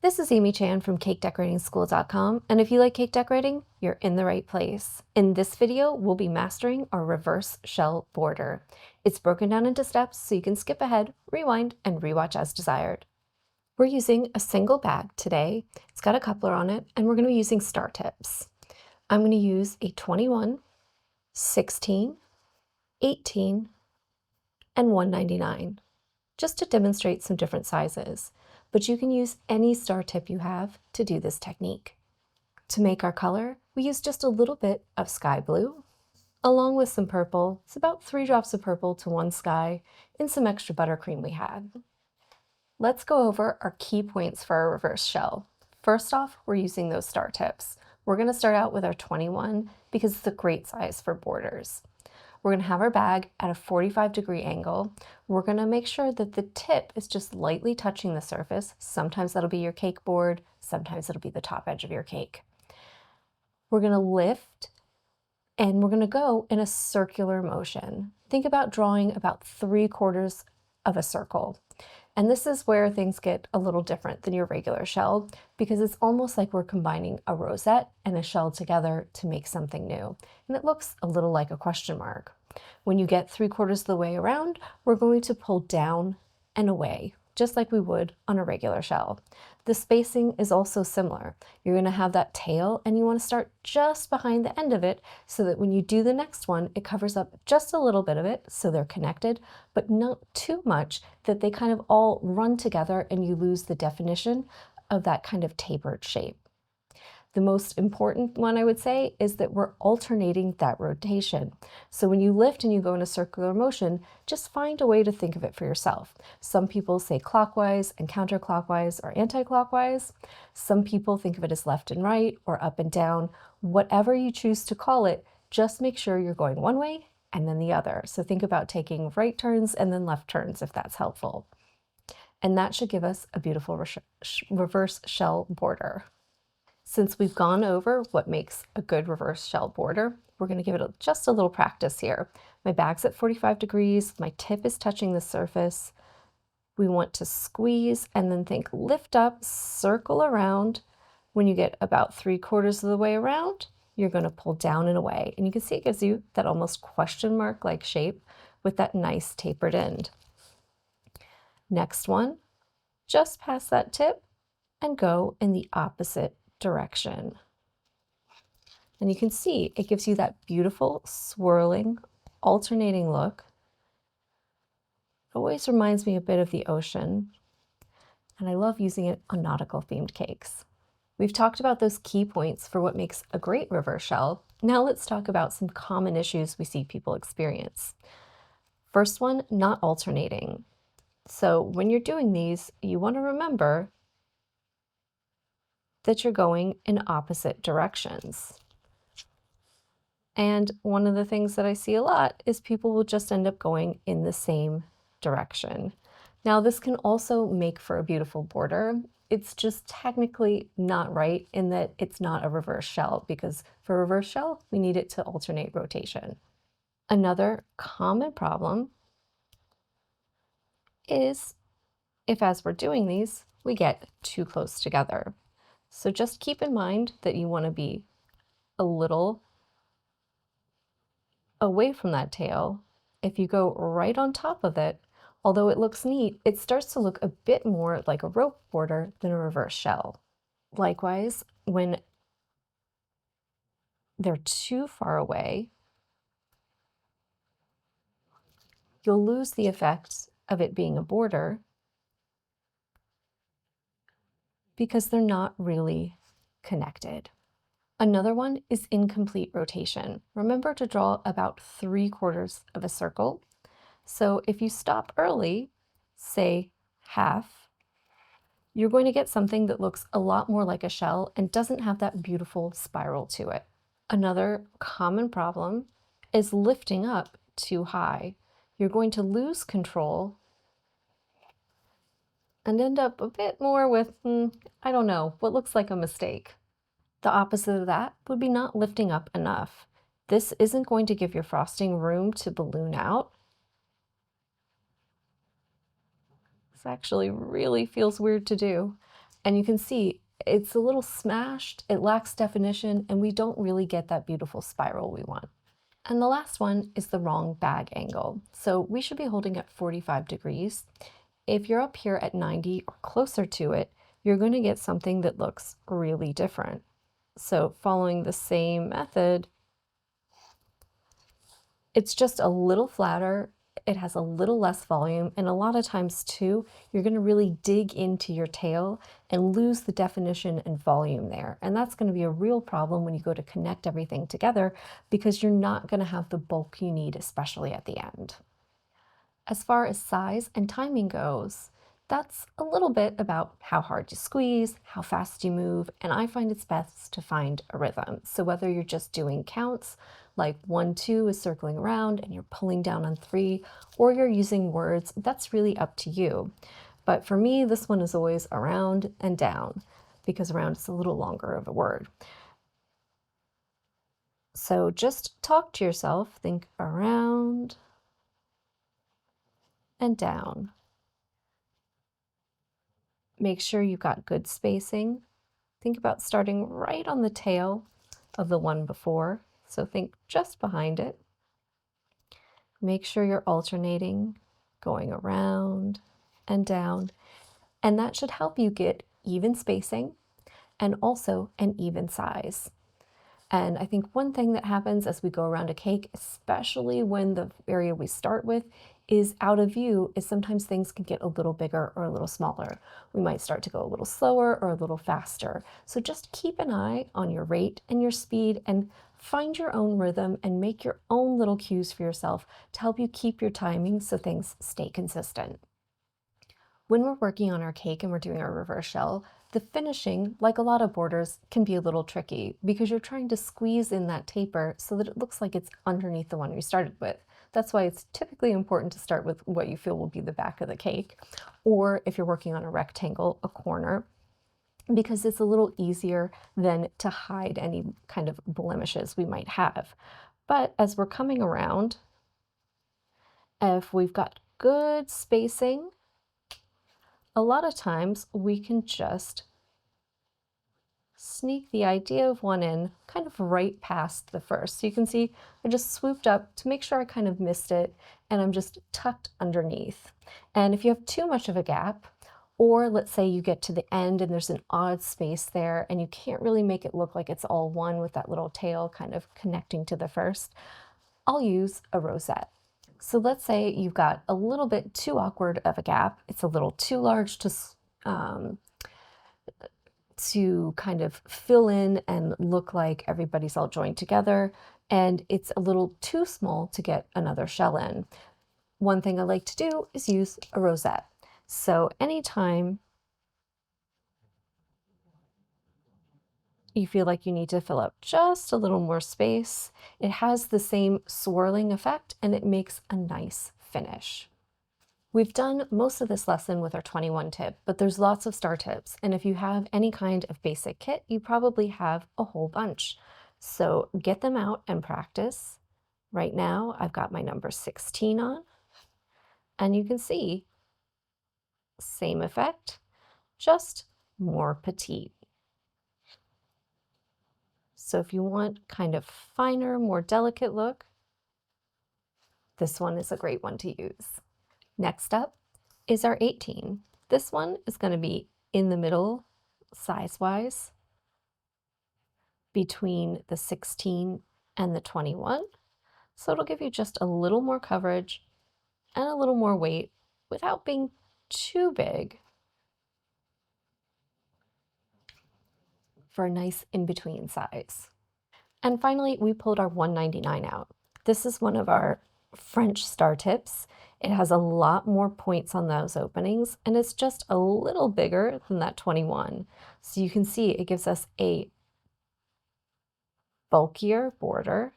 This is Amy Chan from CakeDecoratingSchool.com, and if you like cake decorating, you're in the right place. In this video, we'll be mastering our reverse shell border. It's broken down into steps so you can skip ahead, rewind, and rewatch as desired. We're using a single bag today. It's got a coupler on it, and we're going to be using star tips. I'm going to use a 21, 16, 18, and 199, just to demonstrate some different sizes. But you can use any star tip you have to do this technique. To make our color, we use just a little bit of sky blue, along with some purple. It's about 3 drops of purple to 1 sky, and some extra buttercream we had. Let's go over our key points for our reverse shell. First off, we're using those star tips. We're going to start out with our 21 because it's a great size for borders. We're going to have our bag at a 45-degree angle. We're going to make sure that the tip is just lightly touching the surface. Sometimes that'll be your cake board, sometimes it'll be the top edge of your cake. We're going to lift and we're going to go in a circular motion. Think about drawing about 3/4 of a circle. And this is where things get a little different than your regular shell because it's almost like we're combining a rosette and a shell together to make something new. And it looks a little like a question mark. When you get 3/4 of the way around, we're going to pull down and away, just like we would on a regular shell. The spacing is also similar. You're going to have that tail and you want to start just behind the end of it so that when you do the next one, it covers up just a little bit of it so they're connected, but not too much that they kind of all run together and you lose the definition of that kind of tapered shape. The most important one I would say is that we're alternating that rotation. So when you lift and you go in a circular motion, just find a way to think of it for yourself. Some people say clockwise and counterclockwise or anti-clockwise. Some people think of it as left and right or up and down. Whatever you choose to call it, just make sure you're going one way and then the other. So think about taking right turns and then left turns if that's helpful. And that should give us a beautiful reverse shell border. Since we've gone over what makes a good reverse shell border, we're going to give it just a little practice here. My bag's at 45 degrees, my tip is touching the surface. We want to squeeze and then think lift up, circle around. When you get about 3/4 of the way around, you're going to pull down and away. And you can see it gives you that almost question mark like shape with that nice tapered end. Next one, just past that tip and go in the opposite direction. And you can see it gives you that beautiful swirling, alternating look. It always reminds me a bit of the ocean, and I love using it on nautical themed cakes. We've talked about those key points for what makes a great reverse shell. Now let's talk about some common issues we see people experience. First one, not alternating. So when you're doing these, you want to remember that you're going in opposite directions. And one of the things that I see a lot is people will just end up going in the same direction. Now, this can also make for a beautiful border. It's just technically not right in that it's not a reverse shell because for a reverse shell, we need it to alternate rotation. Another common problem is if as we're doing these, we get too close together. So just keep in mind that you want to be a little away from that tail. If you go right on top of it, although it looks neat, it starts to look a bit more like a rope border than a reverse shell. Likewise, when they're too far away, you'll lose the effect of it being a border because they're not really connected. Another one is incomplete rotation. Remember to draw about 3/4 of a circle. So if you stop early, say half, you're going to get something that looks a lot more like a shell and doesn't have that beautiful spiral to it. Another common problem is lifting up too high. You're going to lose control and end up a bit more with, I don't know, what looks like a mistake. The opposite of that would be not lifting up enough. This isn't going to give your frosting room to balloon out. This actually really feels weird to do. And you can see it's a little smashed, it lacks definition, and we don't really get that beautiful spiral we want. And the last one is the wrong bag angle. So we should be holding at 45 degrees. If you're up here at 90 or closer to it, you're going to get something that looks really different. So following the same method, it's just a little flatter, it has a little less volume, and a lot of times too, you're going to really dig into your tail and lose the definition and volume there. And that's going to be a real problem when you go to connect everything together because you're not going to have the bulk you need, especially at the end. As far as size and timing goes, that's a little bit about how hard you squeeze, how fast you move, and I find it's best to find a rhythm. So whether you're just doing counts, like 1, 2 is circling around and you're pulling down on 3, or you're using words, that's really up to you. But for me, this one is always around and down, because around is a little longer of a word. So just talk to yourself, think around and down. Make sure you've got good spacing. Think about starting right on the tail of the one before, so think just behind it. Make sure you're alternating, going around and down, and that should help you get even spacing and also an even size. And I think one thing that happens as we go around a cake, especially when the area we start with is out of view, is sometimes things can get a little bigger or a little smaller. We might start to go a little slower or a little faster. So just keep an eye on your rate and your speed and find your own rhythm and make your own little cues for yourself to help you keep your timing so things stay consistent. When we're working on our cake and we're doing our reverse shell, the finishing, like a lot of borders, can be a little tricky because you're trying to squeeze in that taper so that it looks like it's underneath the one you started with. That's why it's typically important to start with what you feel will be the back of the cake, or if you're working on a rectangle, a corner, because it's a little easier than to hide any kind of blemishes we might have. But as we're coming around, if we've got good spacing, a lot of times we can just sneak the idea of one in kind of right past the first. So you can see I just swooped up to make sure I kind of missed it, and I'm just tucked underneath. And if you have too much of a gap, or let's say you get to the end and there's an odd space there and you can't really make it look like it's all one with that little tail kind of connecting to the first, I'll use a rosette. So let's say you've got a little bit too awkward of a gap. It's a little too large to kind of fill in and look like everybody's all joined together, and it's a little too small to get another shell in. One thing I like to do is use a rosette. So anytime you feel like you need to fill up just a little more space, it has the same swirling effect and it makes a nice finish. We've done most of this lesson with our 21 tip, but there's lots of star tips. And if you have any kind of basic kit, you probably have a whole bunch. So get them out and practice. Right now, I've got my number 16 on, and you can see same effect, just more petite. So if you want kind of finer, more delicate look, this one is a great one to use. Next up is our 18. This one is going to be in the middle size-wise between the 16 and the 21. So it'll give you just a little more coverage and a little more weight without being too big for a nice in-between size. And finally, we pulled our 199 out. This is one of our French star tips. It has a lot more points on those openings, and it's just a little bigger than that 21. So you can see it gives us a bulkier border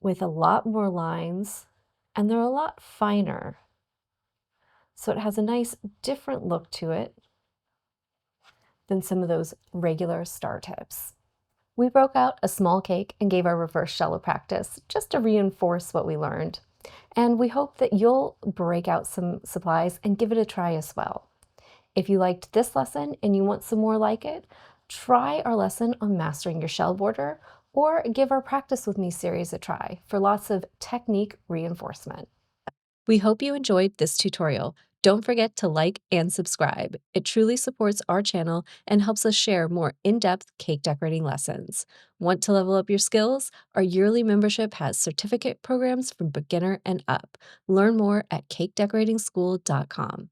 with a lot more lines, and they're a lot finer. So it has a nice different look to it than some of those regular star tips. We broke out a small cake and gave our reverse shell a practice just to reinforce what we learned. And we hope that you'll break out some supplies and give it a try as well. If you liked this lesson and you want some more like it, try our lesson on mastering your shell border or give our Practice With Me series a try for lots of technique reinforcement. We hope you enjoyed this tutorial. Don't forget to like and subscribe. It truly supports our channel and helps us share more in-depth cake decorating lessons. Want to level up your skills? Our yearly membership has certificate programs from beginner and up. Learn more at cakedecorating school.com.